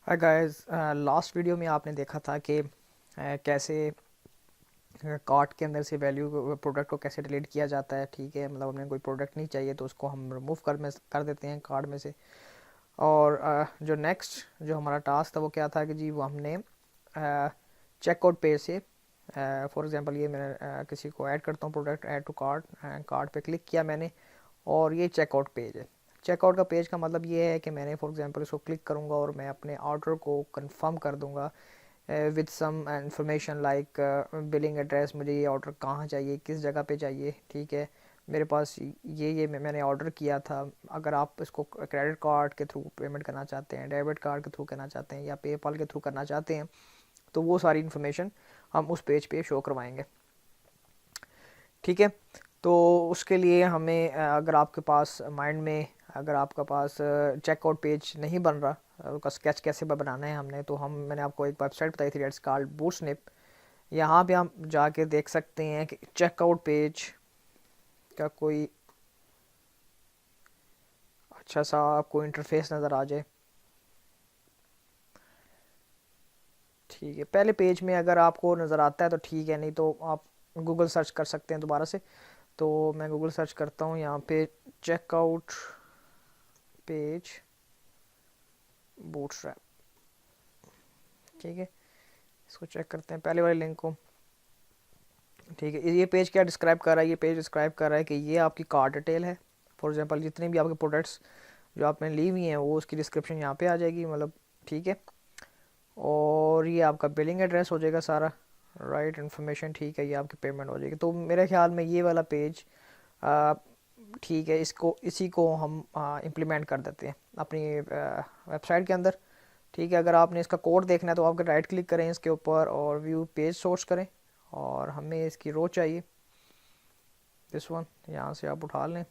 Hi guys, last video में आपने देखा था कि कैसे कार्ट के अंदर से वैल्यू प्रोडक्ट को कैसे डिलीट किया जाता है। ठीक है, मतलब हमें कोई प्रोडक्ट नहीं चाहिए तो उसको हम रिमूव कर देते हैं कार्ट में से। और जो नेक्स्ट जो हमारा टास्क था वो क्या था कि जी वो हमने चेकआउट पेज से फॉर एग्जांपल ये मैंने किसी को ऐड करता हूँ, product add to cart, cart पे क्लिक किया मैंने और ये चेकआउट पेज है। चेकआउट का पेज का मतलब ये है कि मैंने फॉर एग्जांपल इसको क्लिक करूँगा और मैं अपने ऑर्डर को कंफर्म कर दूँगा with some information like billing address, मुझे ये ऑर्डर कहाँ चाहिए, किस जगह पे चाहिए। ठीक है, मेरे पास ये मैंने ऑर्डर किया था। अगर आप इसको क्रेडिट कार्ड के थ्रू पेमेंट करना चाहते हैं, डेबिट कार्ड के थ्रू करना चाहते हैं या पेपाल के थ्रू करना चाहते हैं तो वो सारी इन्फॉर्मेशन हम उस पेज पे शो करवाएंगे। ठीक है, तो उसके लिए हमें अगर आपके पास माइंड में अगर आपका पास चेकआउट पेज नहीं बन रहा, उसका स्केच कैसे बनाना है हमने, तो मैंने आपको एक वेबसाइट बताई थी, दैट्स कॉल्ड बूटस्नैप। यहाँ पे हम जाके देख सकते हैं कि चेकआउट पेज का कोई अच्छा सा आपको इंटरफेस नज़र आ जाए। ठीक है, पहले पेज में अगर आपको नज़र आता है तो ठीक है, नहीं तो आप गूगल सर्च कर सकते हैं दोबारा से। तो मैं गूगल सर्च करता हूँ यहाँ पे चेकआउट पेज बूटस्ट्रैप। ठीक है, इसको चेक करते हैं पहले वाले लिंक को। ठीक है, ये पेज क्या डिस्क्राइब कर रहा है? ये पेज डिस्क्राइब कर रहा है कि ये आपकी कार्ट डिटेल है। फॉर एग्जांपल जितने भी आपके प्रोडक्ट्स जो आपने ली हुई हैं वो उसकी डिस्क्रिप्शन यहाँ पे आ जाएगी, मतलब ठीक है। और ये आपका बिलिंग एड्रेस हो जाएगा सारा, राइट इन्फॉर्मेशन। ठीक है, ये आपकी पेमेंट हो जाएगी। तो मेरे ख्याल में ये वाला पेज ठीक है, इसको इसी को हम इम्प्लीमेंट कर देते हैं अपनी वेबसाइट के अंदर। ठीक है, अगर आपने इसका कोड देखना है तो आप राइट क्लिक करें इसके ऊपर और व्यू पेज सोर्स करें और हमें इसकी रो चाहिए, दिस वन, यहाँ से आप उठा लें।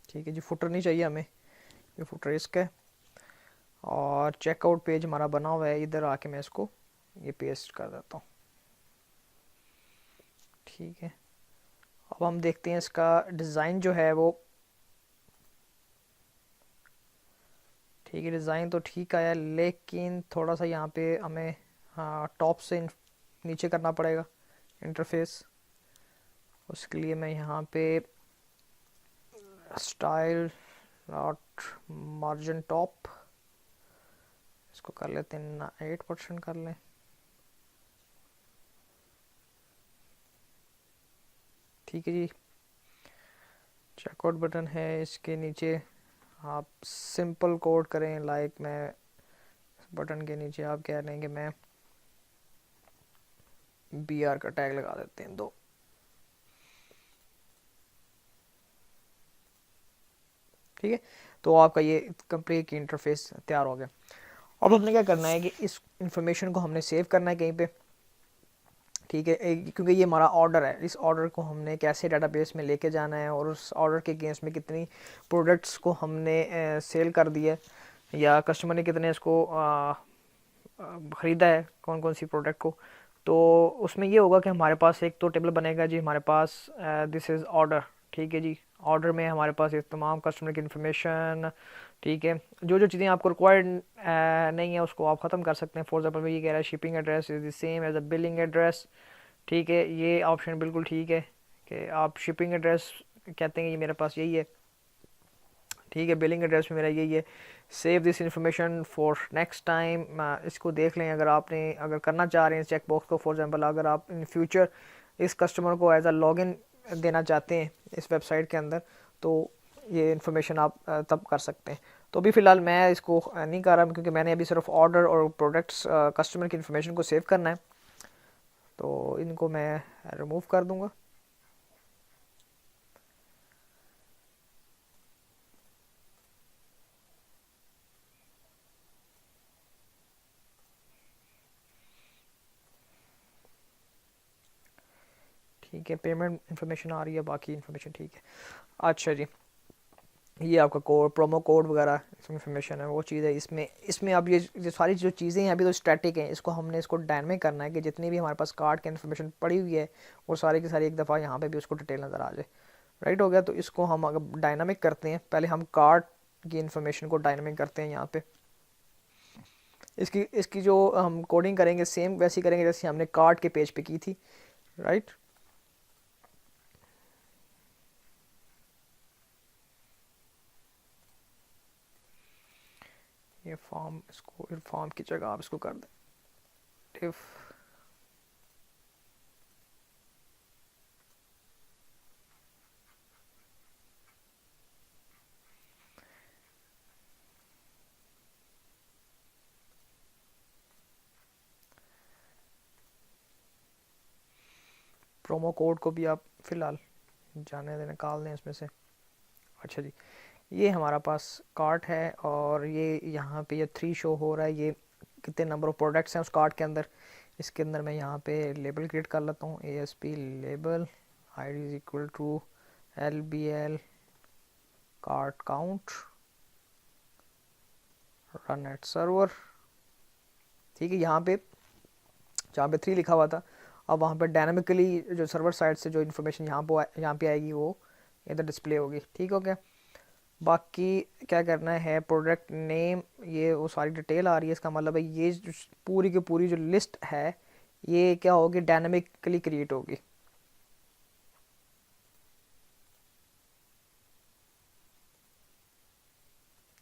ठीक है जी, फुटर नहीं चाहिए हमें, ये फुटर इसका है। और चेकआउट पेज हमारा बना हुआ है, इधर आके मैं इसको ये पेस्ट कर देता हूँ। ठीक है, अब हम देखते हैं इसका डिज़ाइन जो है वो। ठीक है, डिज़ाइन तो ठीक आया लेकिन थोड़ा सा यहाँ पे हमें हाँ टॉप से नीचे करना पड़ेगा इंटरफेस। उसके लिए मैं यहाँ पे स्टाइल नॉट मार्जिन टॉप, इसको कर लेते हैं 8% कर लें। ठीक है जी, चेकआउट बटन है, इसके नीचे आप सिंपल कोड करें, लाइक मैं बटन के नीचे आप कह रहे हैं कि मैं BR का टैग लगा देते हैं 2। ठीक है, तो आपका ये कंप्लीट इंटरफेस तैयार हो गया। अब हमने क्या करना है कि इस इंफॉर्मेशन को हमने सेव करना है कहीं पे। ठीक है, क्योंकि ये हमारा ऑर्डर है, इस ऑर्डर को हमने कैसे डाटाबेस में लेके जाना है और उस ऑर्डर के अगेंस्ट में कितनी प्रोडक्ट्स को हमने सेल कर दिया है या कस्टमर ने कितने इसको ख़रीदा है, कौन कौन सी प्रोडक्ट को। तो उसमें ये होगा कि हमारे पास एक तो टेबल बनेगा जी, हमारे पास दिस इज़ ऑर्डर। ठीक है जी, ऑर्डर में हमारे पास ये तमाम कस्टमर की इन्फॉर्मेशन। ठीक है, जो जो चीज़ें आपको रिक्वायर्ड नहीं है उसको आप ख़त्म कर सकते हैं। फॉर एग्जांपल मैं ये कह रहा है shipping address is the same as a billing address. ठीक है, ये ऑप्शन बिल्कुल ठीक है कि आप शिपिंग एड्रेस कहते हैं ये मेरे पास यही है। ठीक है, बिलिंग एड्रेस में मेरा यही है। Save this information for next time, इसको देख लें अगर आपने अगर करना चाह रहे हैं चेक बॉक्स को। फॉर एग्जांपल अगर आप इन फ्यूचर इस कस्टमर को एज अ लॉगिन देना चाहते हैं इस वेबसाइट के अंदर तो ये इन्फॉर्मेशन आप तब कर सकते हैं। तो अभी फ़िलहाल मैं इसको नहीं कर रहा क्योंकि मैंने अभी सिर्फ ऑर्डर और प्रोडक्ट्स कस्टमर की इन्फॉर्मेशन को सेव करना है, तो इनको मैं रिमूव कर दूंगा। ठीक है, पेमेंट इन्फॉर्मेशन आ रही है, बाकी इन्फॉर्मेशन ठीक है। अच्छा जी, ये आपका कोड, प्रोमो कोड वगैरह इन्फॉर्मेशन है, वो चीज़ है इसमें। इसमें अब ये सारी जो चीज़ें हैं अभी तो स्टैटिक हैं, इसको हमने इसको डायनामिक करना है कि जितनी भी हमारे पास कार्ड की इन्फॉर्मेशन पड़ी हुई है वो सारी की सारी एक दफ़ा यहाँ पे भी उसको डिटेल नज़र आ जाए। राइट हो गया। तो इसको हम अगर डायनामिक करते हैं, पहले हम कार्ड की इंफॉर्मेशन को डायनामिक करते हैं यहाँ पे। इसकी इसकी जो हम कोडिंग करेंगे सेम वैसी करेंगे जैसे हमने कार्ड के पेज पे की थी, राइट। ये फॉर्म, इसको फॉर्म की जगह आप इसको कर दें इफ प्रोमो कोड को भी आप फिलहाल जाने दें, निकाल दें इसमें से। अच्छा जी, ये हमारा पास कार्ट है और ये यहाँ पे ये 3 शो हो रहा है, ये कितने नंबर ऑफ प्रोडक्ट्स हैं उस कार्ट के अंदर। इसके अंदर मैं यहाँ पे लेबल क्रिएट कर लेता हूँ, ASP label ID is equal to LBL cart count run at server. ठीक है, यहाँ पे जहाँ पे 3 लिखा हुआ था, अब वहाँ पे डायनामिकली जो सर्वर साइड से जो इन्फॉर्मेशन यहाँ पे आएगी वो इधर डिस्प्ले होगी। ठीक हो गया। बाकी क्या करना है, प्रोडक्ट नेम, ये वो सारी डिटेल आ रही है, इसका मतलब है ये जो पूरी की पूरी जो लिस्ट है ये क्या होगी, डायनामिकली क्रिएट होगी।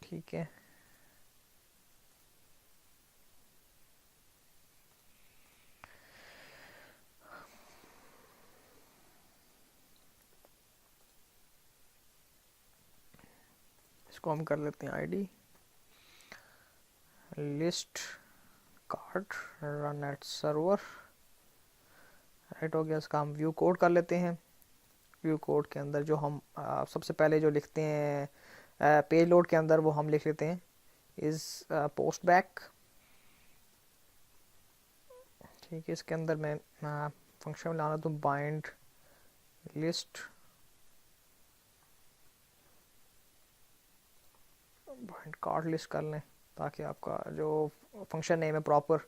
ठीक है, इसको हम कर लेते हैं ID list card run at server. Right हो गया। इसका हम व्यू कोड कर लेते हैं। व्यू कोड के अंदर जो हम सबसे पहले जो लिखते हैं पेज लोड के अंदर, वो हम लिख लेते हैं इज पोस्ट बैक। ठीक है, इसके अंदर मैं फंक्शन में लाना तो bind list, bind card list कर लें ताकि आपका जो फंक्शन नेम है प्रॉपर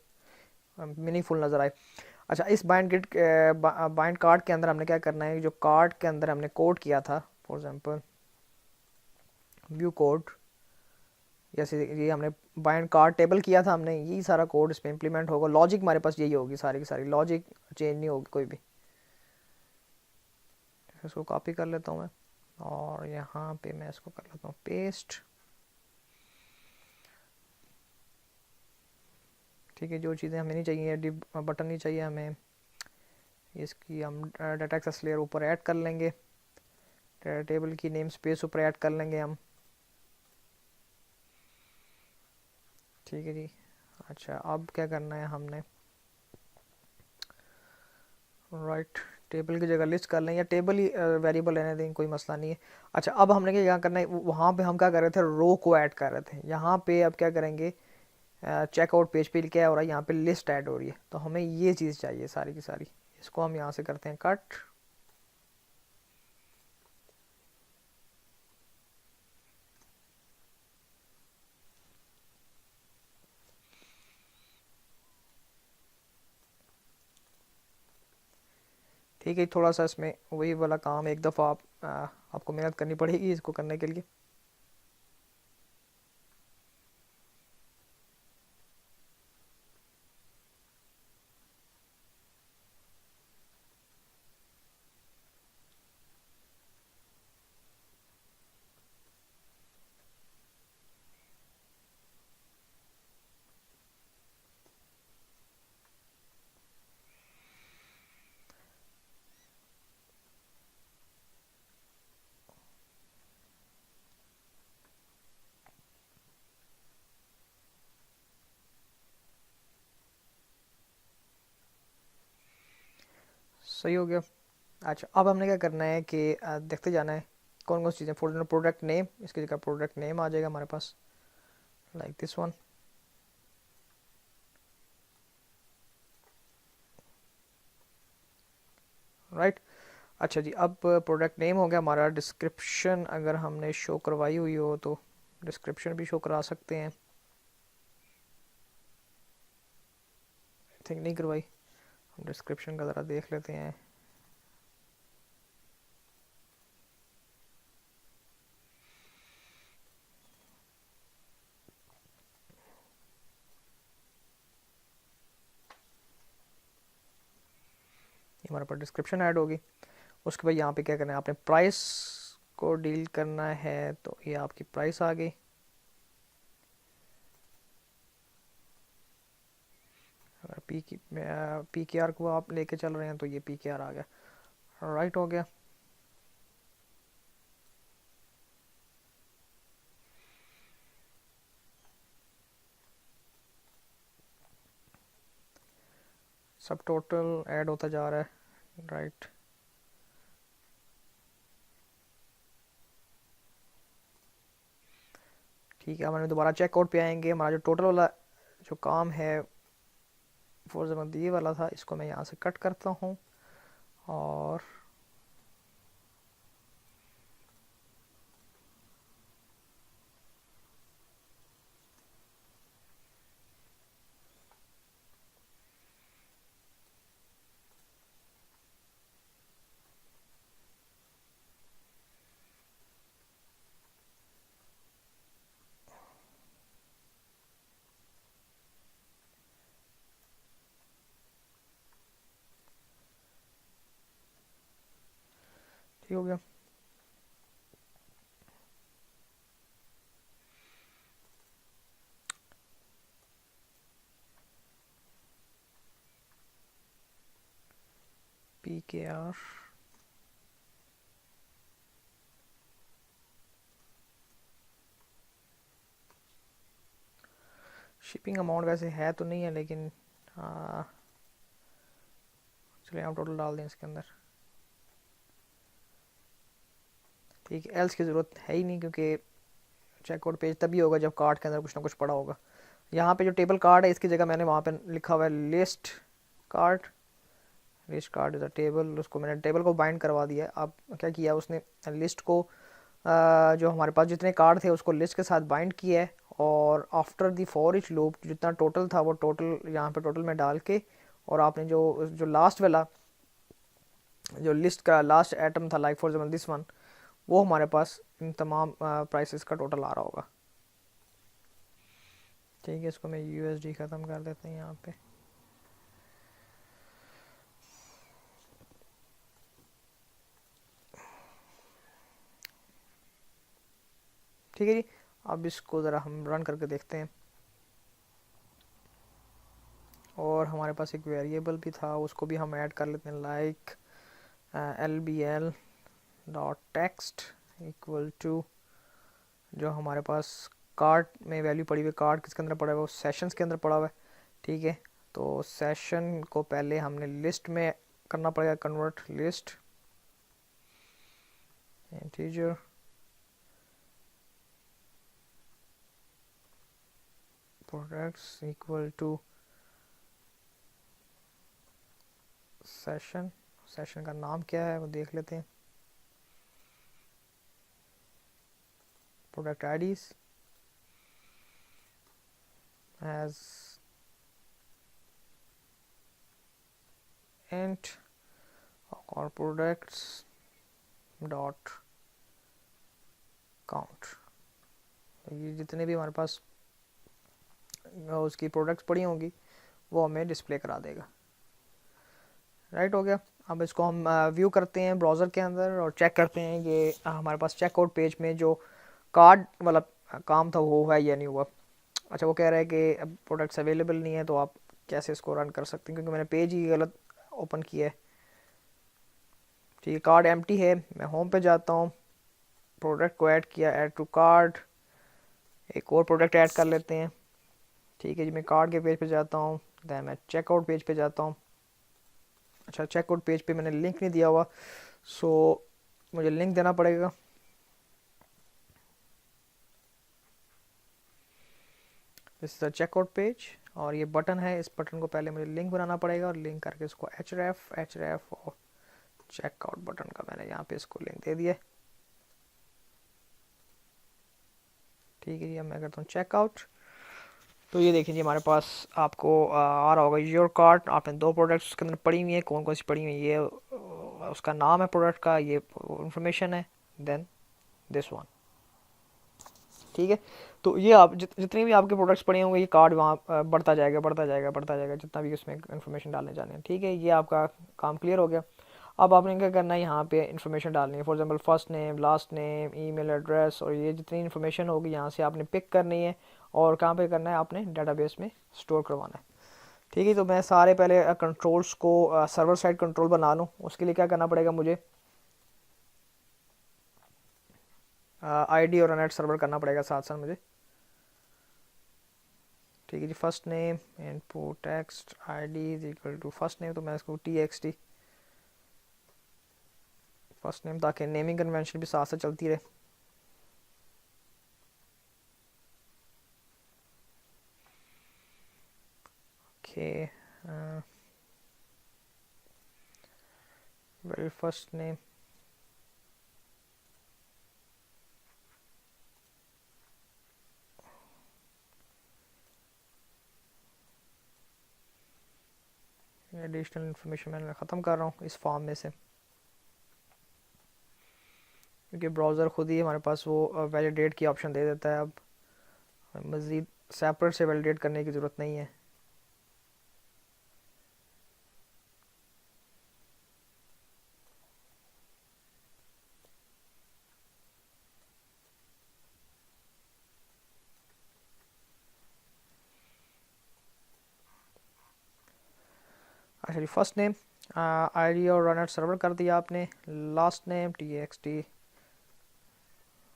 मीनिंगफुल नज़र आए। अच्छा, इस बाइंड कार्ड के अंदर हमने क्या करना है, जो कार्ड के अंदर हमने कोड किया था, फॉर एग्जांपल व्यू कोड, जैसे ये हमने बाइंड कार्ड टेबल किया था हमने, यही सारा कोड इस पर इम्प्लीमेंट होगा। लॉजिक हमारे पास यही होगी, सारी की सारी लॉजिक चेंज नहीं होगी कोई भी। इसको कॉपी कर लेता हूँ मैं और यहाँ पे मैं इसको कर लेता हूँ पेस्ट। ठीक है, जो चीज़ें हमें नहीं चाहिए, डिब बटन नहीं चाहिए हमें, इसकी हम डाटा एक्सेस लेयर ऊपर ऐड कर लेंगे, टेबल की नेम स्पेस ऊपर ऐड कर लेंगे हम। ठीक है जी। अच्छा, अब क्या करना है हमने, राइट, टेबल की जगह लिस्ट कर लें या टेबल ही वेरिएबल रहने दें, कोई मसला नहीं है। अच्छा, अब हमने क्या करना है, वहाँ पे हम क्या कर रहे थे, रो को ऐड कर रहे थे, यहाँ पे अब क्या करेंगे, चेकआउट पेज पे क्या हो रहा है, यहाँ पे लिस्ट ऐड हो रही है, तो हमें ये चीज़ चाहिए सारी की सारी। इसको हम यहाँ से करते हैं कट। ठीक है, थोड़ा सा इसमें वही वाला काम, एक दफ़ा आपको मेहनत करनी पड़ेगी इसको करने के लिए। सही हो गया। अच्छा, अब हमने क्या करना है कि देखते जाना है कौन कौन सी चीज़ें। फॉर एग्जाम्पल प्रोडक्ट नेम, इसकी जगह प्रोडक्ट नेम आ जाएगा हमारे पास, लाइक दिस वन। राइट। अच्छा जी, अब प्रोडक्ट नेम हो गया हमारा। डिस्क्रिप्शन अगर हमने शो करवाई हुई हो तो डिस्क्रिप्शन भी शो करा सकते हैं, आई थिंक नहीं करवाई। हम डिस्क्रिप्शन का ज़रा देख लेते हैं। हमारे पास डिस्क्रिप्शन ऐड होगी। उसके बाद यहाँ पे क्या करना है, आपने प्राइस को डील करना है, तो ये आपकी प्राइस आ गई। अगर पी के आर को आप लेके चल रहे हैं तो ये पी के आर आ गया, राइट हो गया। सब टोटल ऐड होता जा रहा है, राइट। ठीक है, हमारे दोबारा चेकआउट पे आएंगे। हमारा जो टोटल वाला जो काम है फॉर एग्जाम्पल ये वाला था, इसको मैं यहाँ से कट करता हूँ और ठीक हो गया। पी के आर शिपिंग अमाउंट वैसे है तो नहीं है, लेकिन चलिए हम टोटल डाल दें इसके अंदर। ठीक है, एल्स की ज़रूरत है ही नहीं, क्योंकि चेकआउट पेज तभी होगा जब कार्ड के अंदर कुछ ना कुछ पड़ा होगा। यहाँ पे जो टेबल कार्ड है, इसकी जगह मैंने वहाँ पे लिखा हुआ है list card. List card is a table, उसको मैंने टेबल को बाइंड करवा दिया। अब क्या किया उसने, लिस्ट को जो हमारे पास जितने कार्ड थे उसको लिस्ट के साथ बाइंड किया है, और after the for each loop जितना टोटल था वो टोटल यहाँ पे टोटल में डाल के, और आपने जो जो लास्ट वाला जो लिस्ट का लास्ट आइटम था, like for example this one, वो हमारे पास इन तमाम प्राइसेस का टोटल आ रहा होगा। ठीक है, इसको मैं यूएसडी ख़त्म कर देते हैं यहाँ पे। ठीक है जी, अब इसको ज़रा हम रन करके देखते हैं। और हमारे पास एक वेरिएबल भी था, उसको भी हम ऐड कर लेते हैं, like lbl dot text equal to जो हमारे पास कार्ड में वैल्यू पड़ी हुई, कार्ड किसके अंदर पड़ा हुआ है, वो सेशंस के अंदर पड़ा हुआ है। ठीक है, तो सेशन को पहले हमने लिस्ट में करना पड़ेगा, convert list integer products equal to session. Session का नाम क्या है वो देख लेते हैं, प्रोडक्ट आईडीज एज इंट और प्रोडक्ट्स डॉट काउंट। ये जितने भी हमारे पास उसकी प्रोडक्ट्स पड़ी होंगी वो हमें डिस्प्ले करा देगा, राइट हो गया। अब इसको हम व्यू करते हैं ब्राउज़र के अंदर और चेक करते हैं कि हमारे पास चेकआउट पेज में जो कार्ड वाला काम था वो हुआ है या नहीं हुआ। अच्छा, वो कह रहा है कि अब प्रोडक्ट्स अवेलेबल नहीं है, तो आप कैसे इसको रन कर सकते हैं, क्योंकि मैंने पेज ही गलत ओपन किया है। ठीक है, कार्ड एम्प्टी है, मैं होम पे जाता हूँ, प्रोडक्ट को ऐड किया, ऐड टू कार्ड, एक और प्रोडक्ट ऐड कर लेते हैं। ठीक है जी, मैं कार्ड के पेज पे जाता हूँ, दैन मैं चेकआउट पेज पे जाता हूँ। अच्छा, चेकआउट पेज पे मैंने लिंक नहीं दिया हुआ, सो मुझे लिंक देना पड़ेगा। This is the checkout page, और ये बटन है, इस बटन को पहले मुझे लिंक बनाना पड़ेगा, और लिंक करके इसको href और चेकआउट बटन का मैंने यहाँ पे इसको लिंक दे दिया। ठीक है जी, अब मैं करता हूँ चेकआउट। तो ये देखिए जी, हमारे पास आपको आ रहा होगा योर कार्ट। आपने दो प्रोडक्ट्स के अंदर पड़ी हुई हैं, कौन कौन सी पड़ी हुई है, ये उसका नाम है प्रोडक्ट का, ये इंफॉर्मेशन है, देन दिस वन। ठीक है। तो ये आप जितने भी आपके प्रोडक्ट्स पड़े होंगे, ये कार्ड वहाँ बढ़ता जाएगा बढ़ता जाएगा बढ़ता जाएगा, जितना भी उसमें इन्फॉर्मेशन डालने जाने हैं। ठीक है, ये आपका काम क्लियर हो गया। अब आपने क्या करना है, यहाँ पे इन्फॉर्मेशन डालनी है। For example first name, last name, email address, और ये जितनी इन्फॉर्मेशन होगी यहाँ से आपने पिक करनी है और कहाँ पे करना है, आपने डेटाबेस में स्टोर करवाना है। ठीक है, तो मैं सारे पहले कंट्रोल्स को सर्वर साइड कंट्रोल बना लूँ। उसके लिए क्या करना पड़ेगा मुझे, आईडी और नेट सर्वर करना पड़ेगा साथ साथ मुझे। ठीक है जी, first name input text ID is equal to first name, तो मैं इसको txt फर्स्ट नेम, ताकि नेमिंग कन्वेंशन भी साथ साथ चलती रहे। Okay, very first name, additional information मैं ख़त्म कर रहा हूँ इस फॉर्म में से, क्योंकि ब्राउज़र खुद ही हमारे पास वो वैलिडेट की ऑप्शन दे देता है। अब मज़ीद सेपरेट से वैलिडेट करने की ज़रूरत नहीं है। अच्छा जी, फर्स्ट नेम आईडी और रन एट सर्वर कर दिया आपने। Last name txt,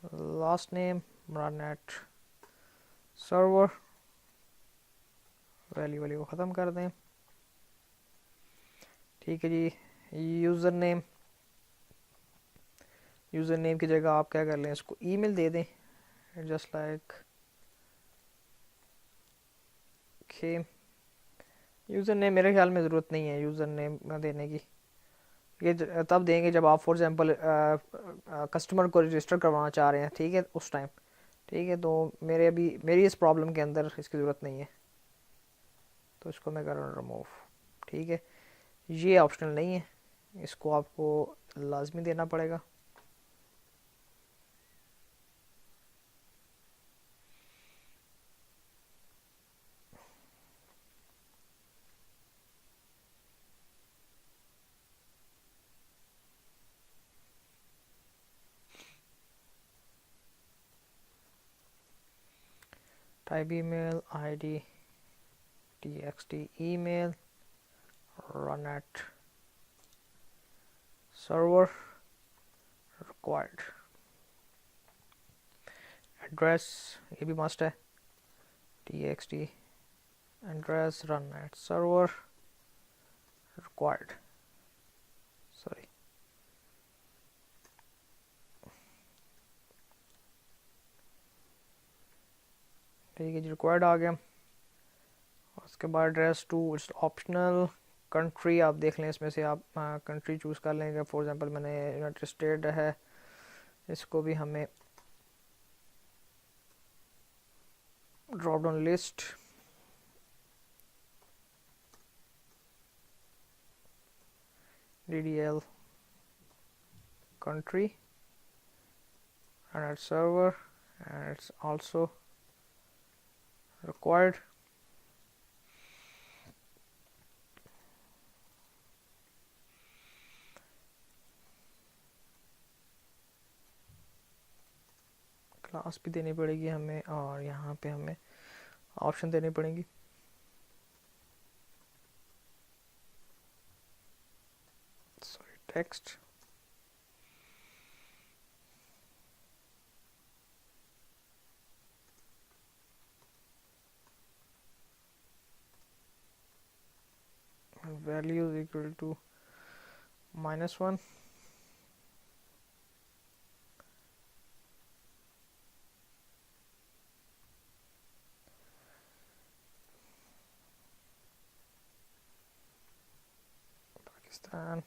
last name run at server, value value को ख़त्म कर दें। ठीक है जी, यूज़र नेम, यूज़र नेम की जगह आप क्या कर लें, इसको ईमेल दे दें, जस्ट लाइक के। यूज़र नेम मेरे ख्याल में ज़रूरत नहीं है यूज़र नेम देने की, ये तब देंगे जब आप फॉर एग्जांपल कस्टमर को रजिस्टर करवाना चाह रहे हैं। ठीक है, उस टाइम। ठीक है, तो मेरी इस प्रॉब्लम के अंदर इसकी ज़रूरत नहीं है, तो इसको मैं कर रहा हूँ रिमूव। ठीक है, ये ऑप्शनल नहीं है, इसको आपको लाजमी देना पड़ेगा। Type email ID txt email run at server required, address ये भी मस्ट है, txt address run at server required, sorry. ठीक है जी, रिक्वायर्ड आ गया। उसके बाद address two it's optional. Country आप देख लें, इसमें से आप कंट्री चूज़ कर लेंगे। फॉर एग्जांपल मैंने यूनाइटेड स्टेट है, इसको भी हमें drop down list ddl country and at server, and it's also required। Class भी देनी पड़ेगी हमें, और यहाँ पे हमें ऑप्शन देनी पड़ेंगी। Sorry, text, value is equal to -1। Pakistan,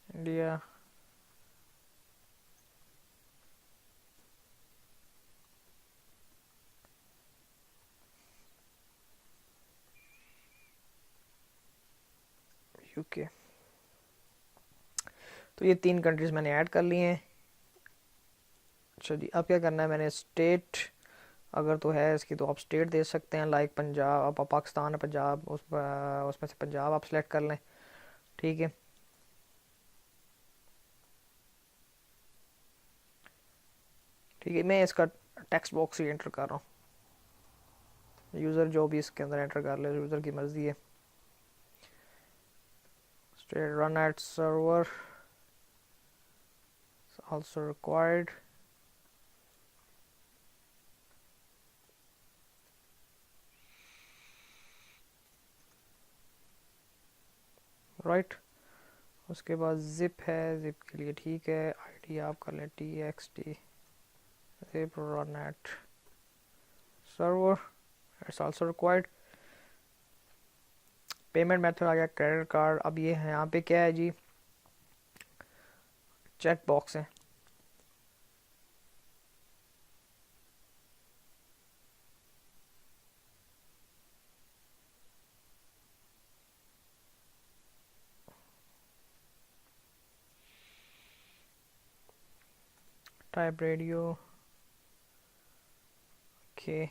India, UK. तो ये 3 कंट्रीज़ मैंने ऐड कर लिए हैं। अच्छा जी, अब क्या करना है, मैंने स्टेट अगर तो है इसकी तो आप स्टेट दे सकते हैं, लाइक पंजाब, आप पाकिस्तान है पंजाब, उसमें से पंजाब आप सेलेक्ट कर लें, ठीक है। ठीक है, मैं इसका टेक्स्ट बॉक्स ही एंटर कर रहा हूँ, यूज़र जो भी इसके अंदर एंटर कर ले, यूज़र की मर्ज़ी है। State run at server also required, right. उसके बाद ज़िप है, ज़िप के लिए ठीक है, आईडी आप कर लें txt zip run at server, it's also required. Payment method आ गया क्रेडिट कार्ड। अब ये है यहाँ पे क्या है जी, चेक बॉक्स है। Type radio, okay.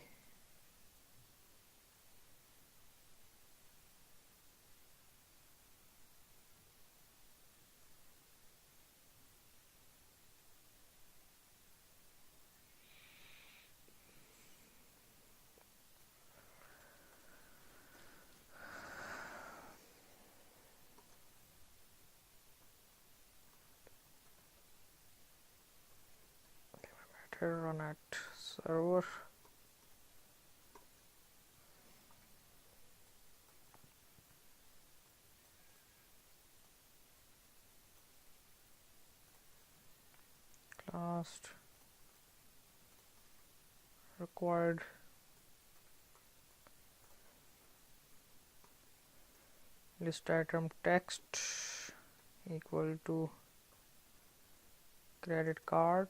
run at server, last required, list item text equal to credit card,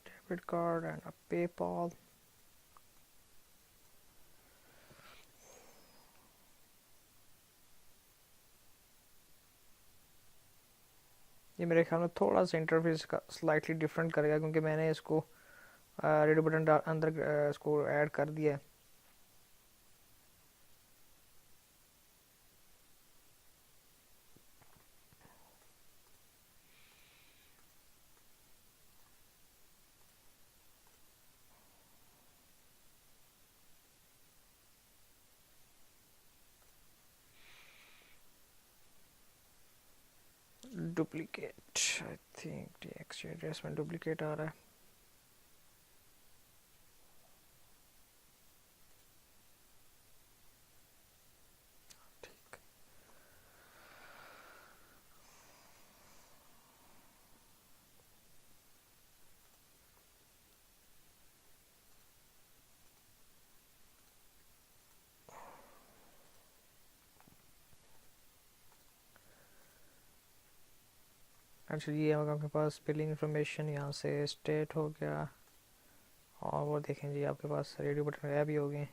debit card and a PayPal। ये मेरे ख्याल में थोड़ा सा इंटरफेस का स्लाइटली डिफरेंट करेगा, क्योंकि मैंने इसको रेडियो बटन अंदर इसको ऐड कर दिया है। Duplicate, I think TX address में डुप्लीकेट आ रहा है। ठीक, अच्छा ये आपके पास बिलिंग इंफॉर्मेशन, यहाँ से स्टेट हो गया, और वो देखें जी आपके पास रेडियो बटन वगैरह भी हो गए।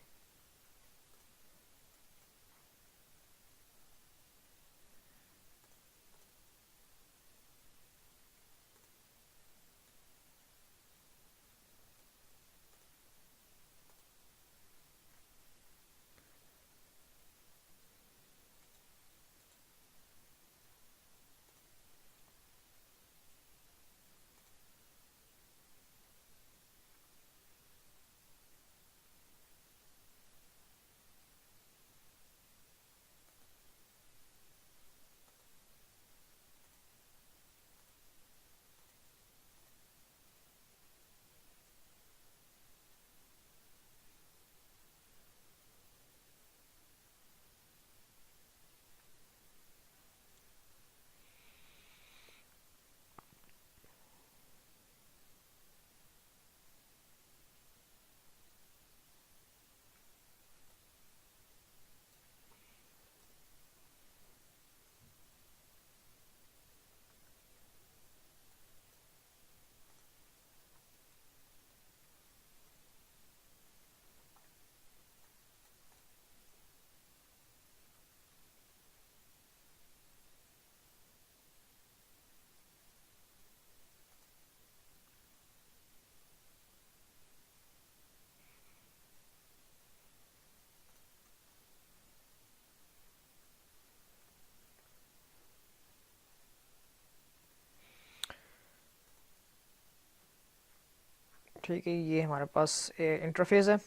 ठीक है, ये हमारे पास इंटरफेस है।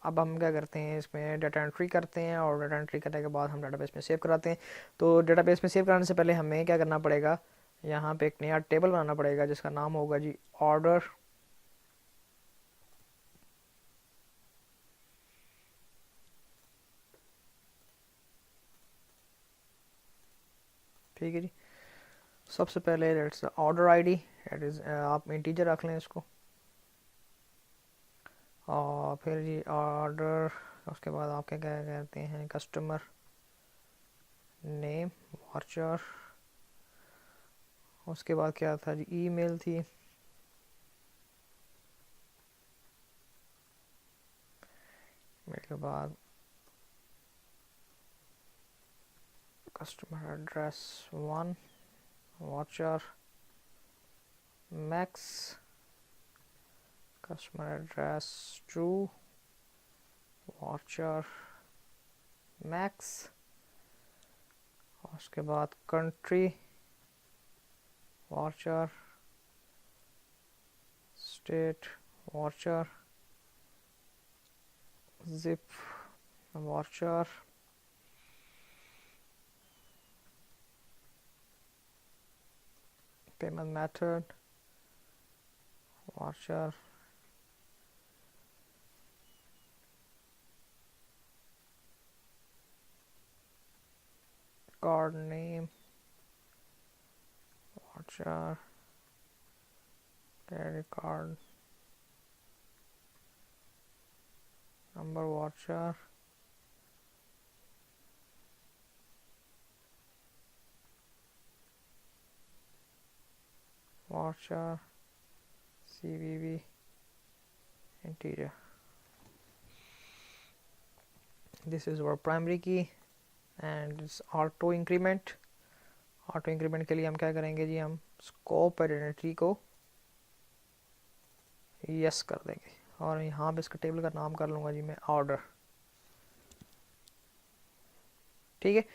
अब हम क्या करते हैं, इसमें डाटा एंट्री करते हैं और डाटा एंट्री करने के बाद हम डाटाबेस में सेव कराते हैं। तो डाटाबेस में सेव कराने से पहले हमें क्या करना पड़ेगा, यहाँ पे एक नया टेबल बनाना पड़ेगा जिसका नाम होगा जी ऑर्डर। ठीक है जी, सबसे पहले let's order ID, that is आप इंटीजर रख लें इसको, और फिर जी ऑर्डर, उसके बाद आप क्या क्या कहते हैं, कस्टमर नेम वाचर, उसके बाद क्या था जी, ईमेल थी, ईमेल के बाद customer address 1 varchar max, customer address 2 varchar max, उसके बाद country varchar state varchar zip varchar, payment method varchar, card name varchar, credit card number varchar, varchar CVV integer. This is our primary key and it's auto increment. Auto increment के लिए हम क्या करेंगे जी, हम scope identity को yes कर देंगे और यहाँ पे इसका टेबल का नाम कर लूँगा जी मैं ऑर्डर। ठीक है,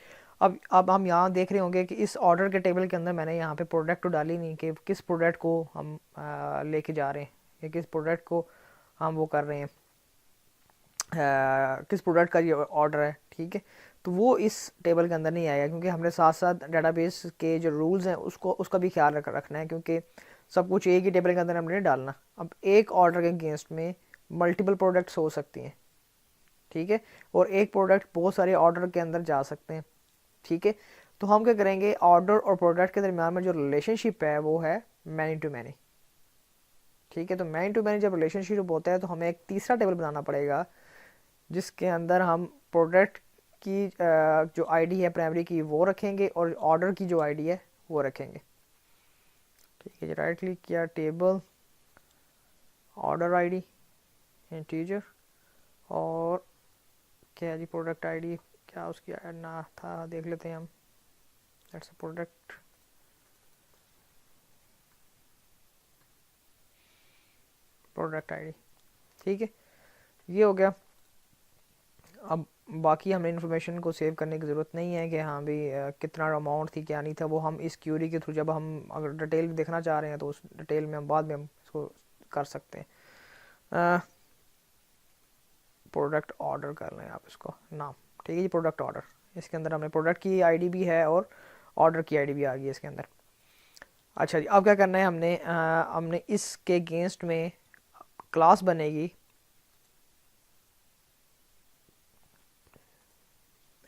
अब हम यहाँ देख रहे होंगे कि इस ऑर्डर के टेबल के अंदर मैंने यहाँ पे प्रोडक्ट तो डाली नहीं कि किस प्रोडक्ट को हम लेके जा रहे हैं या किस प्रोडक्ट को हम वो कर रहे हैं, किस प्रोडक्ट का ये ऑर्डर है। ठीक है, तो वो इस टेबल के अंदर नहीं आएगा क्योंकि हमने साथ साथ डाटाबेस के जो रूल्स हैं उसका भी ख्याल रखना है, क्योंकि सब कुछ एक ही टेबल के अंदर हमने नहीं डालना। अब एक ऑर्डर के अगेंस्ट में मल्टीपल प्रोडक्ट्स हो सकती हैं। ठीक है, और एक प्रोडक्ट बहुत सारे ऑर्डर के अंदर जा सकते हैं। ठीक है, तो हम क्या करेंगे, ऑर्डर और प्रोडक्ट के दरमियान में जो रिलेशनशिप है वो है मैनी टू मैनी। ठीक है, तो मैनी टू मैनी जब रिलेशनशिप होता है तो हमें एक तीसरा टेबल बनाना पड़ेगा जिसके अंदर हम प्रोडक्ट की जो आईडी है प्राइमरी की वो रखेंगे और ऑर्डर की जो आईडी है वो रखेंगे। ठीक है, राइट क्लिक किया, टेबल ऑर्डर आईडी इंटीजर, और क्या जी प्रोडक्ट आईडी क्या उसकी ना था, देख लेते हैं हम। That's product ID. ठीक है, ये हो गया। अब बाकी हमें इन्फॉर्मेशन को सेव करने की ज़रूरत नहीं है कि हाँ भी कितना अमाउंट थी क्या नहीं था, वो हम इस क्यूरी के थ्रू जब हम अगर डिटेल देखना चाह रहे हैं तो उस डिटेल में हम बाद में हम इसको कर सकते हैं। प्रोडक्ट ऑर्डर कर लें आप इसको नाम। ठीक है जी, प्रोडक्ट ऑर्डर, इसके अंदर हमने प्रोडक्ट की आईडी भी है और ऑर्डर की आईडी भी आ गई है इसके अंदर। अच्छा जी, अब क्या करना है, हमने इसके अगेंस्ट में क्लास बनेगी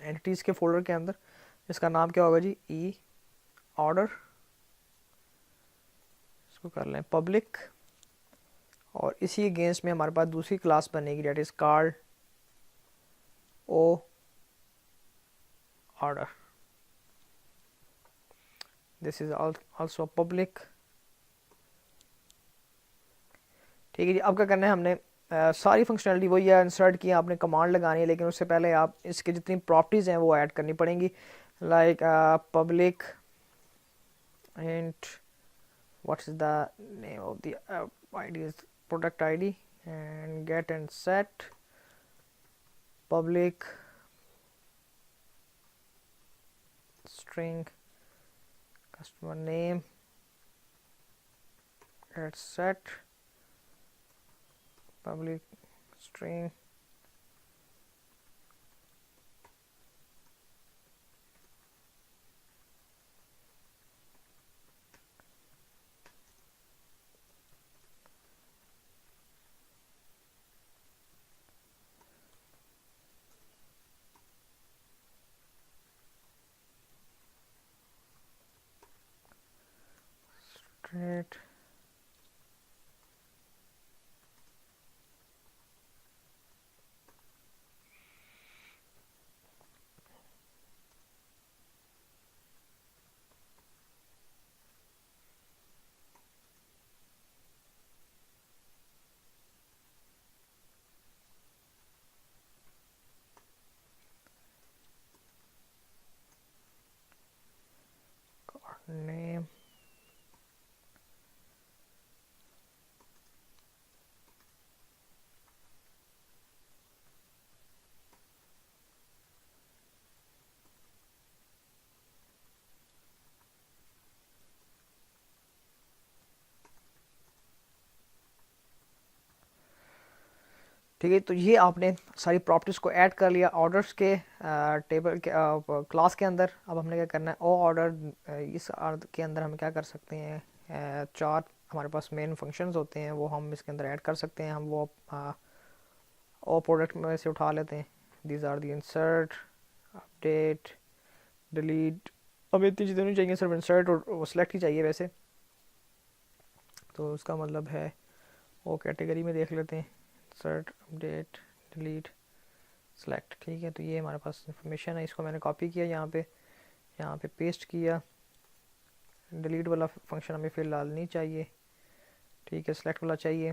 एंटिटीज़ के फोल्डर के अंदर, इसका नाम क्या होगा जी, ई ऑर्डर। इसको कर लें पब्लिक, और इसी अगेंस्ट में हमारे पास दूसरी क्लास बनेगी date is card O order. This is also public. ठीक है जी, अब क्या करना है, हमने सारी फंक्शनलिटी वही है, इंसर्ट की आपने कमांड लगानी है, लेकिन उससे पहले आप इसकी जितनी प्रॉपर्टीज़ हैं वो ऐड करनी पड़ेंगी, like public and what's the name of the ID is product ID and get and set public string customer name, get set public string straight name ठीक है। तो ये आपने सारी प्रॉपर्टीज़ को ऐड कर लिया ऑर्डर्स के टेबल के क्लास के अंदर। अब हमने क्या करना है, ओ ऑर्डर इस अर्थ के अंदर हम क्या कर सकते हैं, चार हमारे पास मेन फंक्शंस होते हैं वो हम इसके अंदर ऐड कर सकते हैं। हम वो ओ प्रोडक्ट में से उठा लेते हैं। These are the insert, update, delete. अब इतनी चीज़ें नहीं चाहिए, सिर्फ इंसर्ट और सेलेक्ट ही चाहिए वैसे। तो उसका मतलब है वो कैटेगरी में देख लेते हैं, इंसर्ट, अपडेट, डिलीट, सेलेक्ट। ठीक है, तो ये हमारे पास इंफॉर्मेशन है। इसको मैंने कॉपी किया, यहाँ पे पेस्ट किया। डिलीट वाला फंक्शन हमें फ़िलहाल नहीं चाहिए, ठीक है, सेलेक्ट वाला चाहिए।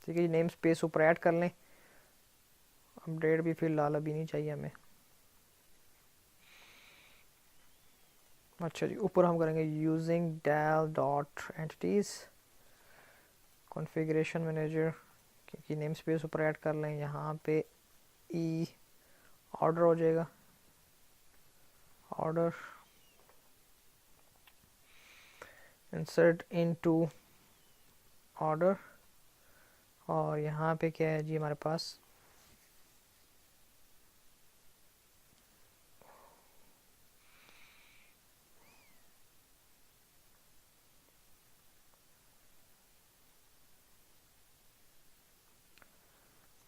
ठीक है जी, नेम स्पेस ऊपर ऐड कर लें। अपडेट भी फ़िलहाल अभी नहीं चाहिए हमें। अच्छा जी, ऊपर हम करेंगे using DAL dot entities configuration manager की नेम स्पेस ऊपर ऐड कर लें। यहाँ पे ई ऑर्डर हो जाएगा, ऑर्डर इंसर्ट इनटू ऑर्डर। और यहाँ पे क्या है जी हमारे पास,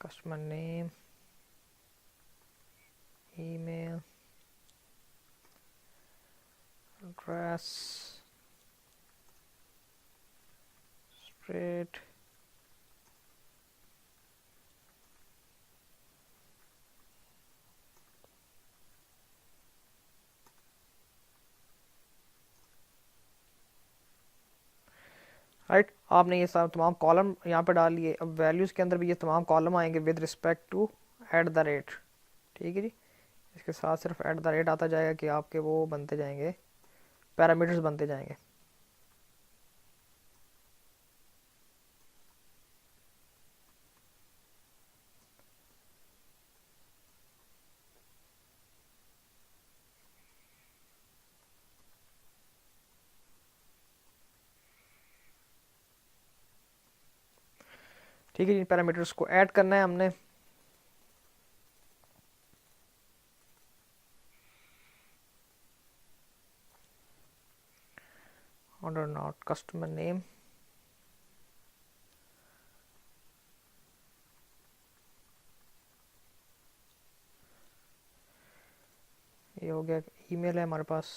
customer name, email address, street, right. आपने ये सब तमाम कॉलम यहाँ पे डाल लिए। अब वैल्यूज़ के अंदर भी ये तमाम कॉलम आएंगे with respect to at the rate. ठीक है जी, इसके साथ सिर्फ एट द रेट आता जाएगा कि आपके वो बनते जाएंगे, पैरामीटर्स बनते जाएंगे। ठीक है जी, पैरामीटर्स को ऐड करना है हमने। ऑर्डर नॉट कस्टमर नेम, ये हो गया। ईमेल है हमारे पास,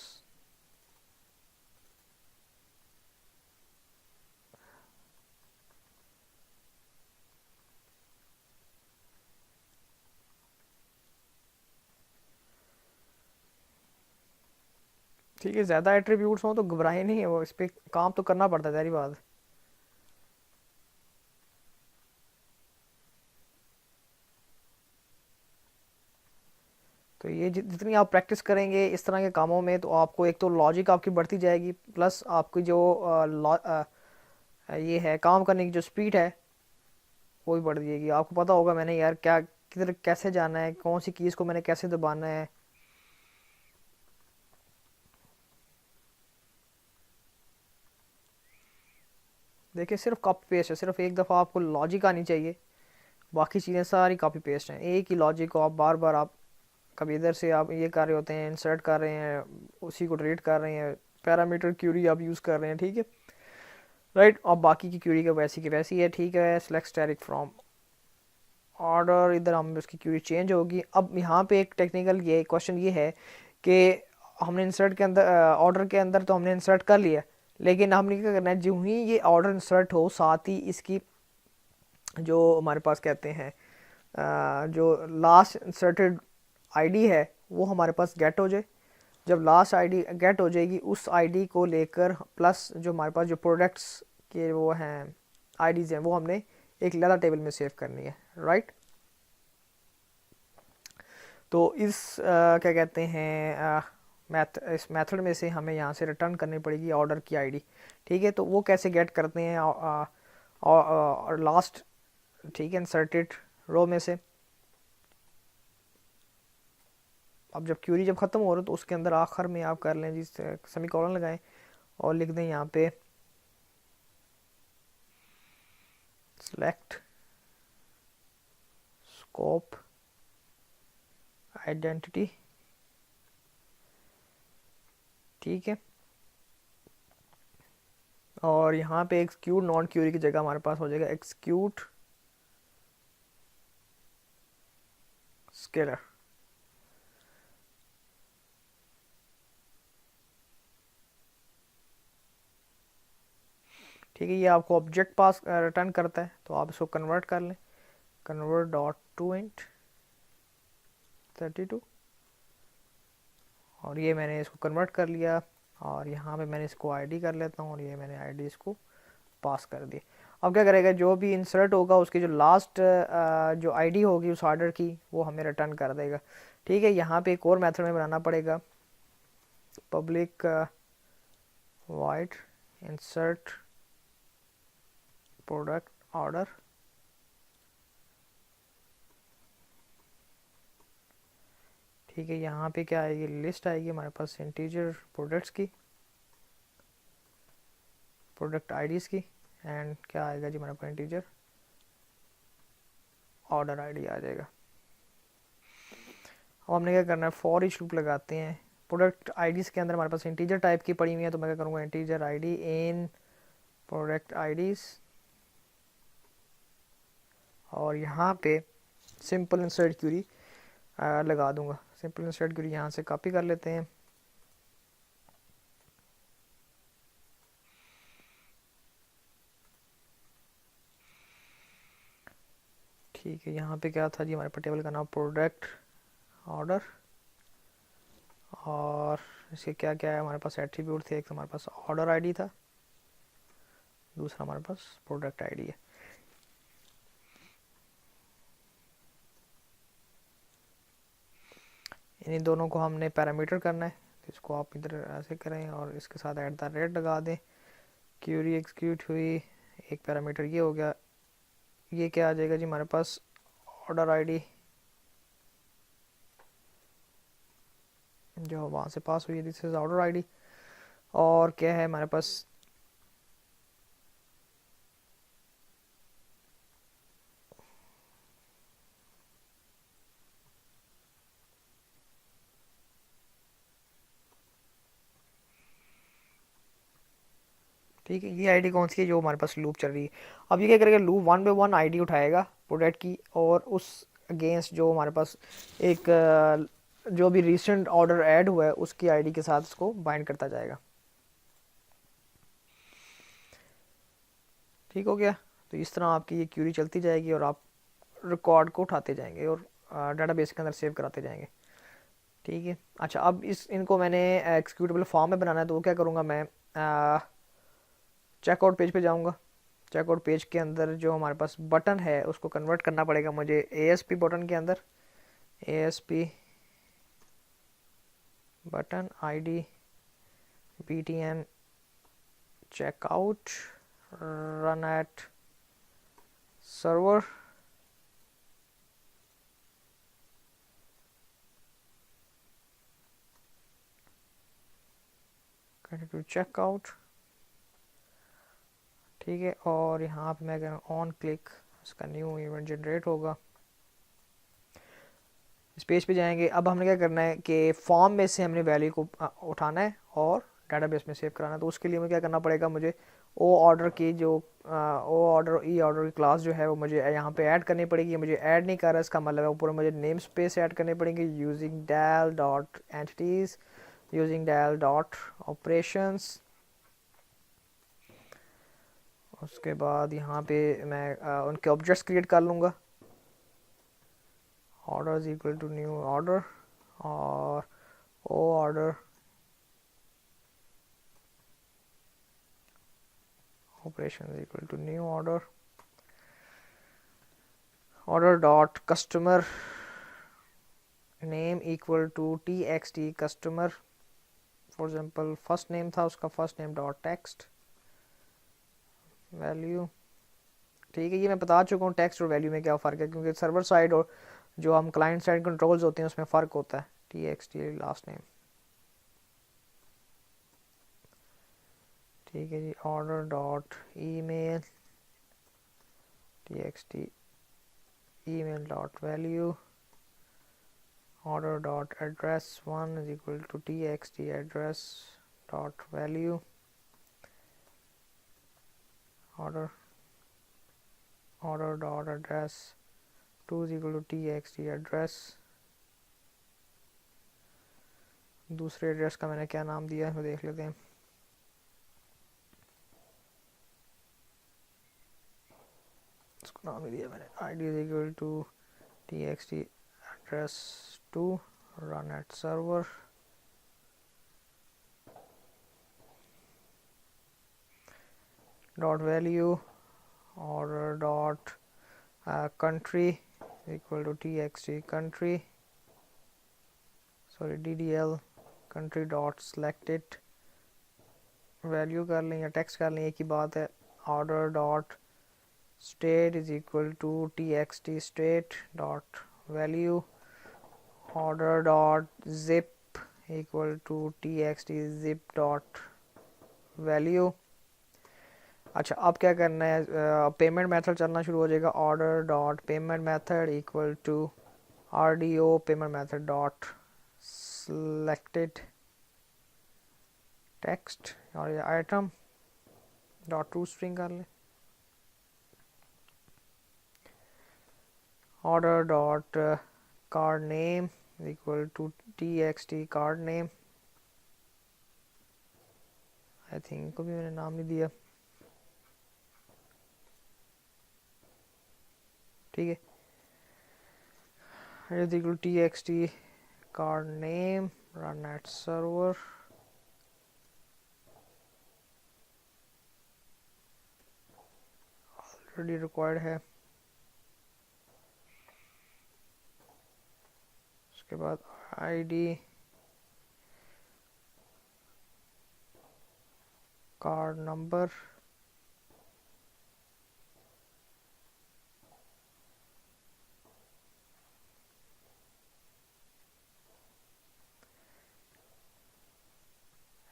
ठीक है। ज़्यादा एट्रीब्यूट्स हों तो घबराए नहीं है, वो इस पर काम तो करना पड़ता है, सारी बात। तो ये जितनी आप प्रैक्टिस करेंगे इस तरह के कामों में, तो आपको एक तो लॉजिक आपकी बढ़ती जाएगी, प्लस आपकी जो ये है काम करने की जो स्पीड है वो भी बढ़ जाएगी। आपको पता होगा मैंने यार क्या किधर कैसे जाना है, कौन सी कीज़ को मैंने कैसे दबाना है। देखिए सिर्फ कॉपी पेस्ट है, सिर्फ एक दफ़ा आपको लॉजिक आनी चाहिए, बाकी चीज़ें सारी कॉपी पेस्ट हैं। एक ही लॉजिक को आप बार बार आप कभी इधर से आप ये कर रहे होते हैं, इंसर्ट कर रहे हैं, उसी को डिलीट कर रहे हैं, पैरामीटर क्यूरी आप यूज़ कर रहे हैं, ठीक है राइट। और बाकी की क्यूरी का वैसी की वैसी है, ठीक है। सेलेक्ट स्टैटिक फ्रॉम ऑर्डर, इधर हम उसकी क्यूरी चेंज होगी। अब यहाँ पे एक टेक्निकल ये क्वेश्चन ये है कि हमने इंसर्ट के अंदर ऑर्डर के अंदर तो हमने इंसर्ट कर लिया, लेकिन हमने क्या करना है, जो ही ये ऑर्डर इंसर्ट हो साथ ही इसकी जो हमारे पास कहते हैं जो लास्ट इंसर्टेड आईडी है वो हमारे पास गेट हो जाए। जब लास्ट आईडी गेट हो जाएगी, उस आईडी को लेकर प्लस जो हमारे पास जो प्रोडक्ट्स के वो हैं आईडीज़ हैं, वो हमने एक अलग टेबल में सेव करनी है, राइट। तो इस क्या कहते हैं इस मेथड में से हमें यहाँ से रिटर्न करनी पड़ेगी ऑर्डर की आईडी, ठीक है। तो वो कैसे गेट करते हैं और लास्ट, ठीक है, इंसर्टेड रो में से। अब जब क्यूरी जब ख़त्म हो रहा है तो उसके अंदर आखिर में आप कर लें जी सेमीकोलन लगाएं और लिख दें यहाँ पे सेलेक्ट स्कोप आइडेंटिटी, ठीक है। और यहाँ पे एक्सक्यूट नॉन क्यूरी की जगह हमारे पास हो जाएगा एक्सक्यूट स्केलर, ठीक है। ये आपको ऑब्जेक्ट पास रिटर्न करता है, तो आप इसको कन्वर्ट कर लें, कन्वर्ट डॉट टू इंट 32, और ये मैंने इसको कन्वर्ट कर लिया। और यहाँ पे मैंने इसको आईडी कर लेता हूँ और ये मैंने आईडी इसको पास कर दी। अब क्या करेगा, जो भी इंसर्ट होगा उसकी जो लास्ट जो आईडी होगी उस ऑर्डर की, वो हमें रिटर्न कर देगा, ठीक है। यहाँ पे एक और मेथड में बनाना पड़ेगा, public wide insert product order, ठीक है। यहाँ पे क्या आएगी, लिस्ट आएगी हमारे पास इंटीजर प्रोडक्ट्स की, प्रोडक्ट आईडीज़ की, एंड क्या आएगा जी हमारे पास इंटीजर ऑर्डर आईडी आ जाएगा। अब हमने क्या करना है, फॉर ईच लूप लगाते हैं। प्रोडक्ट आईडीज़ के अंदर हमारे पास इंटीजर टाइप की पड़ी हुई है, तो मैं क्या करूँगा, इंटीजर आईडी इन प्रोडक्ट आईडीज़, और यहाँ पे सिंपल इंसर्ट क्यूरी लगा दूंगा। सिंपल इंसर्ट क्यूरी यहाँ से कॉपी कर लेते हैं, ठीक है। यहाँ पे क्या था जी, हमारे पास टेबल का नाम प्रोडक्ट ऑर्डर, और इसके क्या क्या है, हमारे पास एट्रीब्यूट थे, एक तो हमारे पास ऑर्डर आईडी था, दूसरा हमारे पास प्रोडक्ट आईडी है। इन दोनों को हमने पैरामीटर करना है, तो इसको आप इधर ऐसे करें और इसके साथ @ लगा दें। क्यूरी एग्जीक्यूट हुई, एक पैरामीटर ये हो गया। ये क्या आ जाएगा जी हमारे पास, ऑर्डर आईडी जो वहाँ से पास हुई है, दिस इज ऑर्डर आईडी। और क्या है हमारे पास, ठीक है। ये आईडी कौन सी है, जो हमारे पास लूप चल रही है। अब ये क्या करेगा, लूप 1 बाय 1 आईडी उठाएगा प्रोडक्ट की, और उस अगेंस्ट जो हमारे पास एक जो भी रिसेंट ऑर्डर ऐड हुआ है उसकी आईडी के साथ इसको बाइंड करता जाएगा, ठीक हो गया। तो इस तरह आपकी ये क्यूरी चलती जाएगी और आप रिकॉर्ड को उठाते जाएंगे और डेटाबेस के अंदर सेव कराते जाएंगे, ठीक है। अच्छा, अब इनको मैंने एक्सिक्यूटेबल फॉर्म में बनाना है, तो वो क्या करूँगा, मैं चेकआउट पेज पे जाऊँगा। चेकआउट पेज के अंदर जो हमारे पास बटन है उसको कन्वर्ट करना पड़ेगा मुझे ASP बटन के अंदर। ASP button ID BTN checkout run at server, to checkout ठीक है। और यहाँ पे मैं कह रहा हूँ ऑन क्लिक, इसका न्यू इवेंट जनरेट होगा। इस पेज पे जाएंगे। अब हमने क्या करना है कि फॉर्म में से हमने वैल्यू को उठाना है और डाटाबेस में सेव कराना है। तो उसके लिए मुझे क्या करना पड़ेगा, मुझे ओ ऑर्डर की जो ओ ऑर्डर ई ऑर्डर की क्लास जो है वो मुझे यहाँ पे ऐड करनी पड़ेगी। मुझे ऐड नहीं कर रहा, इसका मतलब है ऊपर मुझे नेम स्पेस ऐड करनी पड़ेगी using DAL dot entities, using DAL dot operations. उसके बाद यहाँ पे मैं उनके ऑब्जेक्ट्स क्रिएट कर लूँगा। Order is equal to new order और O order operation is equal to new order, order dot customer name equal to txt customer, for example first name था उसका first name dot text value। ठीक है, ये मैं बता चुका हूँ टेक्स्ट और वैल्यू में क्या फ़र्क है, क्योंकि सर्वर साइड और जो हम क्लाइंट साइड कंट्रोल्स होते हैं उसमें फ़र्क होता है। txt last name. ठीक है जी। Order dot email txt email dot value, order dot address 1 is equal to txt address dot value, order dot address 2 is equal to txt address। दूसरे एड्रेस का मैंने क्या नाम दिया है वो देख लेते हैं। इसको नाम ही दिया मैंने id is equal to txt address 2 run at server dot value, order dot country equal to txt country, sorry ddl country dot selected value कर लें या टेक्स्ट कर लें, एक ही बात है। Order dot state is equal to txt state dot value, order dot zip equal to txt zip dot value. अच्छा, अब क्या करना है, पेमेंट मेथड चलना शुरू हो जाएगा। Order dot payment method equal to rdo payment method dot selected text और ये आइटम डॉट टू स्ट्रिंग कर लें। Order dot card name equal to txt card name, I think को भी मैंने नाम नहीं दिया। ठीक है, is equal to txt card name run at server. Already required है। उसके बाद ID card number,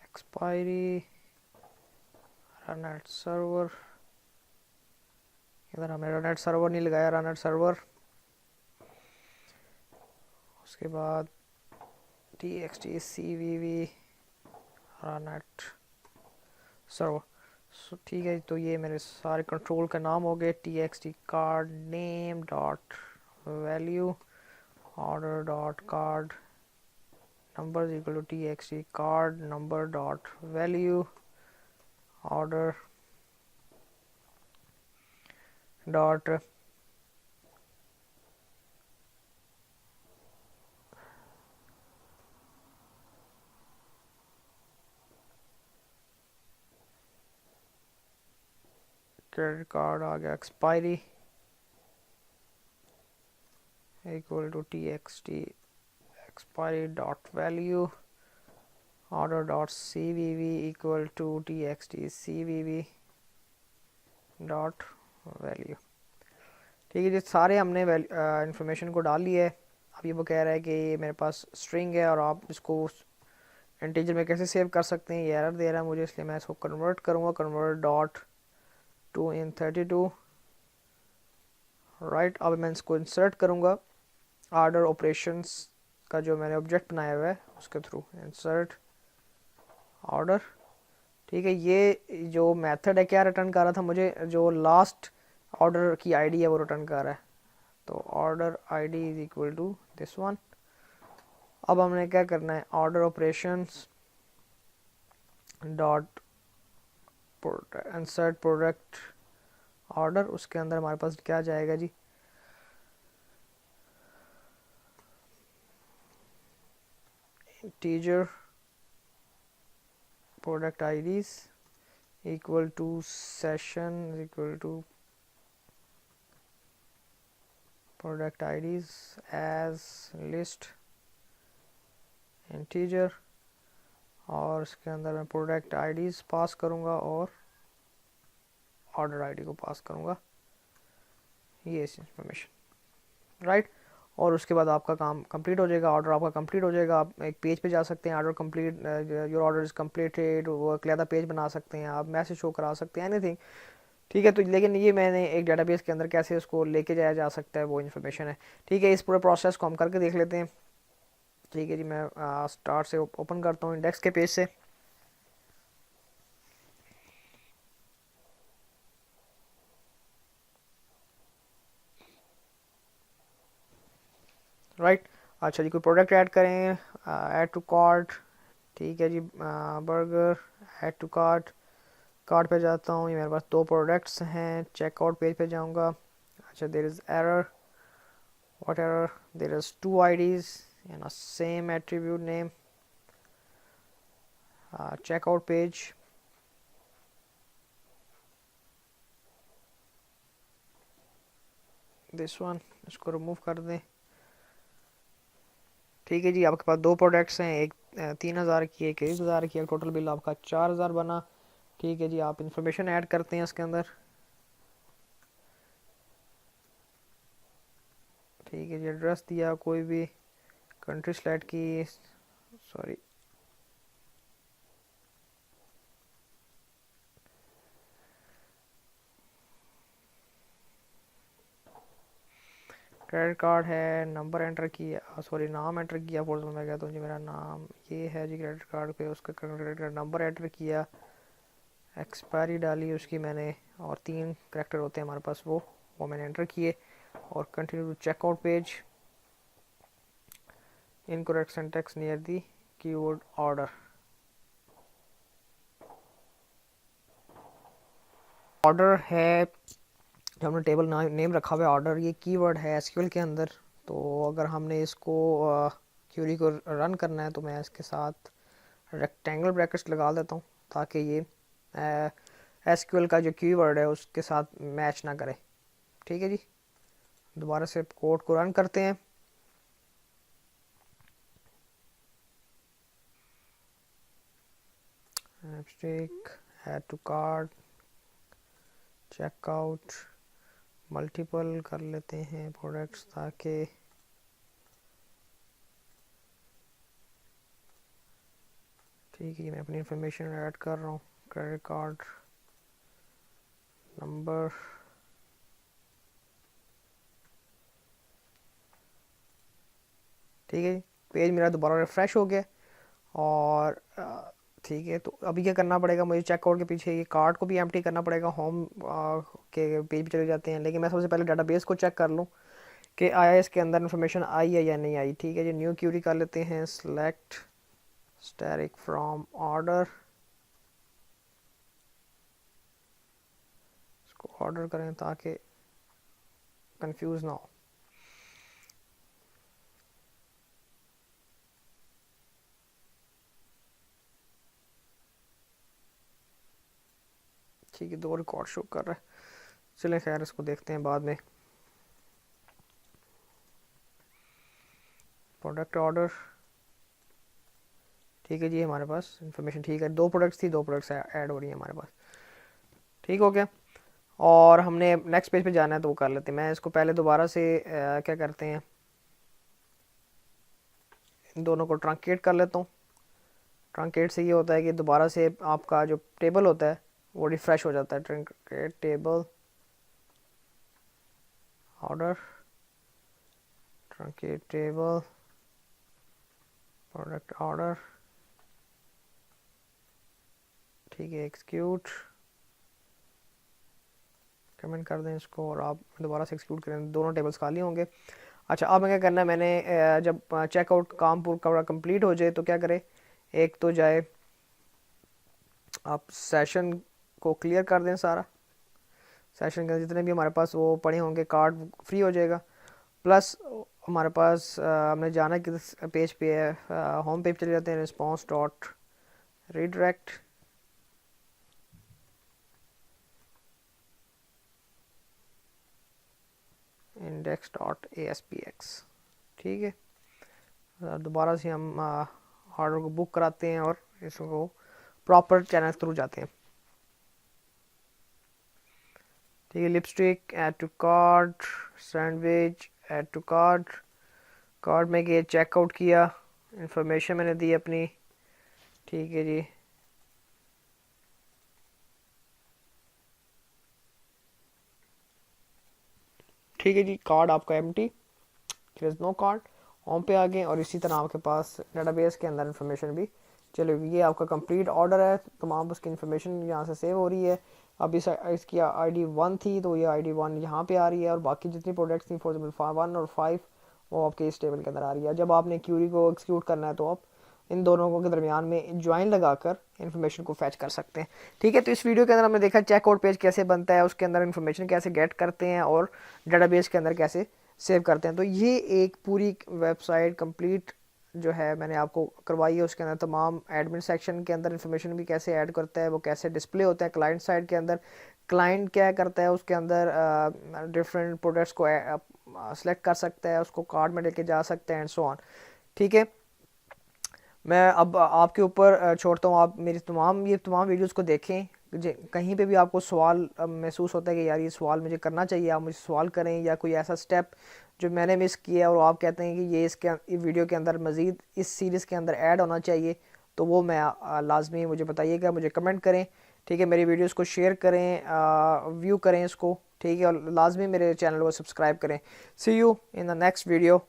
expiry run at server. इधर हमने रन एट सर्वर नहीं लगाया, रन एट सर्वर। उसके बाद txt cvv run at server. ठीक है, तो ये मेरे सारे कंट्रोल का नाम हो गए। txt card name dot value, order dot card number equal to txt card number dot value, order dot credit card आ गया expiry equal to txt expiry dot value, order dot cvv equal to txt cvv dot value. ठीक है जी, सारे हमने information को डाल लिया है। अब ये वो कह रहा है कि ये मेरे पास स्ट्रिंग है और आप इसको इंटीजर में कैसे सेव कर सकते हैं, ये एरर दे रहा है मुझे, इसलिए मैं इसको कन्वर्ट करूँगा। Convert dot 2 in 32, right. अब मैं इसको इंसर्ट करूँगा ऑर्डर ऑपरेशंस का जो मैंने ऑब्जेक्ट बनाया हुआ है उसके थ्रू, इंसर्ट ऑर्डर। ठीक है, ये जो मेथड है क्या रिटर्न कर रहा था मुझे, जो लास्ट ऑर्डर की आईडी है वो रिटर्न कर रहा है। तो order ID is equal to this one. अब हमने क्या करना है, order operations dot insert product order, उसके अंदर हमारे पास क्या जाएगा जी, integer product IDs equal to session equal to product IDs as list integer, और इसके अंदर मैं प्रोडक्ट आईडीज पास करूंगा और ऑर्डर आईडी को पास करूंगा, ये इंफॉर्मेशन, राइट। और उसके बाद आपका काम कंप्लीट हो जाएगा, ऑर्डर आपका कंप्लीट हो जाएगा। आप एक पेज पे जा सकते हैं, order complete, your order is completed, वो अलग पेज बना सकते हैं, आप मैसेज शो करा सकते हैं, एनीथिंग। ठीक है, तो लेकिन ये मैंने एक डेटाबेस के अंदर कैसे उसको लेके जाया जा सकता है वो इन्फॉर्मेशन है। ठीक है, इस पूरे प्रोसेस को हम करके देख लेते हैं। ठीक है जी, मैं स्टार्ट से ओपन करता हूँ इंडेक्स के पेज से। राइट, अच्छा जी, कोई प्रोडक्ट ऐड करें, ऐड टू कार्ट। ठीक है जी, burger, add to cart, cart पे जाता हूँ, ये मेरे पास 2 प्रोडक्ट्स हैं, चेकआउट पेज पे जाऊँगा। अच्छा, there is error, what error, there is 2 IDs and a same attribute name, checkout page. This one, इसको रिमूव कर दें। ठीक है जी, आपके पास 2 प्रोडक्ट्स हैं, एक 3000 की, एक 1000 की, टोटल बिल आपका 4000 बना। ठीक है जी, आप इंफॉर्मेशन ऐड करते हैं इसके अंदर। ठीक है जी, एड्रेस दिया, कोई भी कंट्री सेलेक्ट की, सॉरी क्रेडिट कार्ड है, नंबर एंटर किया, सॉरी नाम एंटर किया, फॉर मैं कहता हूँ जी मेरा नाम ये है जी, क्रेडिट कार्ड पे उसका क्रेडिट कार्ड नंबर एंटर किया, एक्सपायरी डाली उसकी मैंने, और 3 करेक्टर होते हैं हमारे पास, वो मैंने एंटर किए, और continue to checkout page, incorrect syntax near the keyword order. Order है जो हमने टेबल नेम रखा हुआ है ऑर्डर, ये कीवर्ड है एसक्यूएल के अंदर। तो अगर हमने इसको क्यूरी को रन करना है तो मैं इसके साथ रेक्टेंगल ब्रैकेट्स लगा देता हूँ ताकि ये एसक्यूएल का जो कीवर्ड है उसके साथ मैच ना करे। ठीक है जी, दोबारा से कोड को रन करते हैं। Abstract, add to cart, checkout, multiple कर लेते हैं प्रोडक्ट्स ताकि ठीक है, मैं अपनी इंफॉर्मेशन ऐड कर रहा हूँ, क्रेडिट कार्ड नंबर, ठीक है, पेज मेरा दोबारा रिफ्रेश हो गया। और ठीक है, तो अभी क्या करना पड़ेगा मुझे, चेकआउट के पीछे ये कार्ट को भी एम्प्टी करना पड़ेगा, होम के पेज पे चले जाते हैं, लेकिन मैं सबसे पहले डाटाबेस को चेक कर लूँ कि आया इसके अंदर इन्फॉर्मेशन आई है या नहीं आई। ठीक है जी, न्यू क्यूरी कर लेते हैं, सेलेक्ट स्टैटिक फ्रॉम ऑर्डर, इसको ऑर्डर करें ताकि कंफ्यूज ना हो। ठीक है, 2 रिकॉर्ड शो कर रहा है, चलें खैर इसको देखते हैं बाद में। प्रोडक्ट ऑर्डर, ठीक है जी, हमारे पास इन्फॉर्मेशन ठीक है, 2 प्रोडक्ट्स थी, 2 प्रोडक्ट्स ऐड हो रही है हमारे पास। ठीक हो गया, और हमने नेक्स्ट पेज पे जाना है तो वो कर लेते हैं। मैं इसको पहले दोबारा से क्या करते हैं, इन दोनों को ट्रंकेट कर लेता हूँ। ट्रंकेट से ये होता है कि दोबारा से आपका जो टेबल होता है वो रिफ़्रेश हो जाता है। Trinket table order, trinket table product order, ठीक है, एक्सक्यूट, कमेंट कर दें इसको और आप दोबारा से एक्सक्यूट करें, दोनों टेबल्स खाली होंगे। अच्छा, अब क्या करना है, मैंने जब चेकआउट काम पूरा कंप्लीट हो जाए तो क्या करें, एक तो जाए आप सेशन को क्लियर कर दें, सारा सेशन के जितने भी हमारे पास वो पड़े होंगे कार्ड फ्री हो जाएगा। प्लस हमारे पास हमने जाना किस पेज पे है, होम पेज चले जाते हैं, response dot redirect, index dot ASPX, ठीक है। दोबारा से हम ऑर्डर को बुक कराते हैं और इसको प्रॉपर चैनल थ्रू जाते हैं, ठीक है। Lipstick add to cart, sandwich add to cart, cart में ये चेकआउट किया, इंफॉर्मेशन मैंने दी अपनी, ठीक है जी। ठीक है जी, कार्ड आपका empty, there is no card, home पे आ गए और इसी तरह आपके पास डेटाबेस के अंदर इंफॉर्मेशन भी चलो, ये आपका कंप्लीट ऑर्डर है, तमाम उसकी इंफॉर्मेशन यहाँ से सेव हो रही है। अब इसकी ID 1 थी तो ये ID 1 यहाँ पे आ रही है और बाकी जितनी प्रोडक्ट्स थी फॉर एग्जाम्पल 1 और 5 वो आपके इस टेबल के अंदर आ रही है। जब आपने क्यूरी को एक्सिक्यूट करना है तो आप इन दोनों को के दरमियान में ज्वाइन लगाकर इन्फॉर्मेशन को फैच कर सकते हैं, ठीक है। तो इस वीडियो के अंदर हमने देखा चेकआउट पेज कैसे बनता है, उसके अंदर इन्फॉर्मेशन कैसे गेट करते हैं और डेटाबेस के अंदर कैसे सेव करते हैं। तो ये एक पूरी वेबसाइट कंप्लीट जो है मैंने आपको करवाई है, उसके अंदर तमाम एडमिन सेक्शन के अंदर इन्फॉर्मेशन भी कैसे ऐड करता है, वो कैसे डिस्प्ले होता है क्लाइंट साइड के अंदर, क्लाइंट क्या करता है उसके अंदर डिफरेंट प्रोडक्ट्स को सेलेक्ट कर सकता है, उसको कार्ड में लेके जा सकते हैं एंड सो ऑन, ठीक है। मैं अब आपके ऊपर छोड़ता हूँ, आप मेरी ये तमाम वीडियोस को देखें, कहीं पे भी आपको सवाल महसूस होता है कि यार ये सवाल मुझे करना चाहिए, आप मुझे सवाल करें, या कोई ऐसा स्टेप जो मैंने मिस किया और आप कहते हैं कि ये इसके वीडियो के अंदर मज़ीद इस सीरीज़ के अंदर ऐड होना चाहिए, तो वो मैं लाजमी मुझे बताइएगा, मुझे कमेंट करें, ठीक है। मेरी वीडियोस को शेयर करें, व्यू करें इसको, ठीक है, और लाजमी मेरे चैनल को सब्सक्राइब करें। See you in the next video.